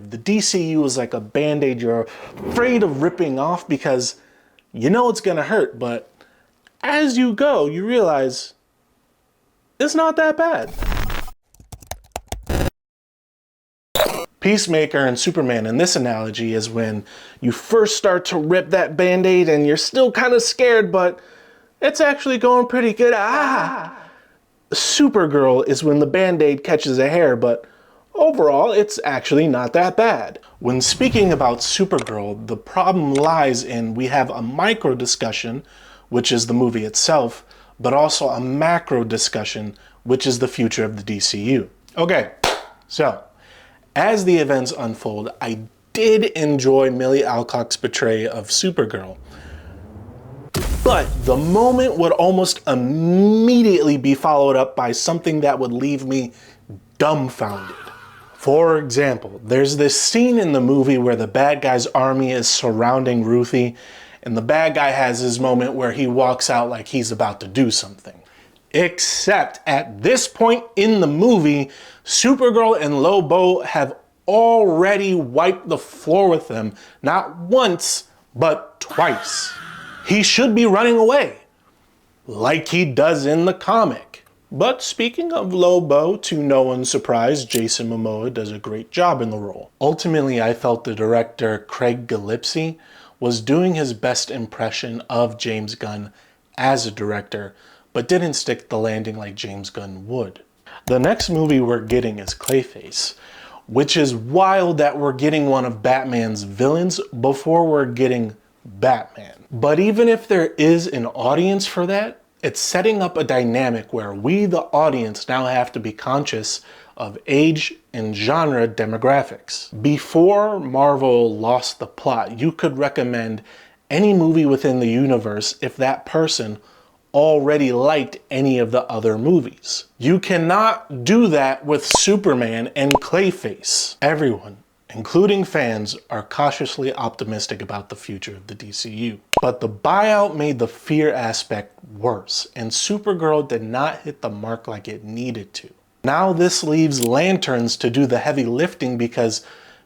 of. The DCU is like a band-aid you're afraid of ripping off because you know it's gonna hurt, but as you go, you realize it's not that bad. Peacemaker and Superman in this analogy is when you first start to rip that band-aid and you're still kind of scared, but it's actually going pretty good. Supergirl is when the band-aid catches a hair, but overall, it's actually not that bad. When speaking about Supergirl, the problem lies in we have a micro discussion, which is the movie itself, but also a macro discussion, which is the future of the DCU. Okay, so as the events unfold, I did enjoy Millie Alcock's portrayal of Supergirl. But the moment would almost immediately be followed up by something that would leave me dumbfounded. For example, there's this scene in the movie where the bad guy's army is surrounding Ruthie, and the bad guy has his moment where he walks out like he's about to do something. Except at this point in the movie, Supergirl and Lobo have already wiped the floor with him, not once, but twice. He should be running away, like he does in the comic. But speaking of Lobo, to no one's surprise, Jason Momoa does a great job in the role. Ultimately, I felt the director, Craig Gillespie, was doing his best impression of James Gunn as a director, but didn't stick the landing like James Gunn would. The next movie we're getting is Clayface, which is wild that we're getting one of Batman's villains before we're getting Batman. But even if there is an audience for that, it's setting up a dynamic where we, the audience, now have to be conscious of age and genre demographics. Before Marvel lost the plot, you could recommend any movie within the universe if that person already liked any of the other movies. You cannot do that with Superman and Clayface. Everyone, including fans, are cautiously optimistic about the future of the DCU. But the buyout made the fear aspect worse, and Supergirl did not hit the mark like it needed to. Now this leaves Lanterns to do the heavy lifting because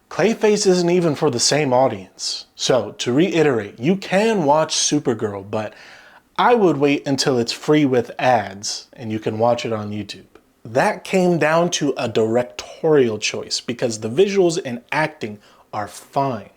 Clayface isn't even for the same audience. So to reiterate, you can watch Supergirl, but I would wait until it's free with ads and you can watch it on YouTube. That came down to a directorial choice because the visuals and acting are fine.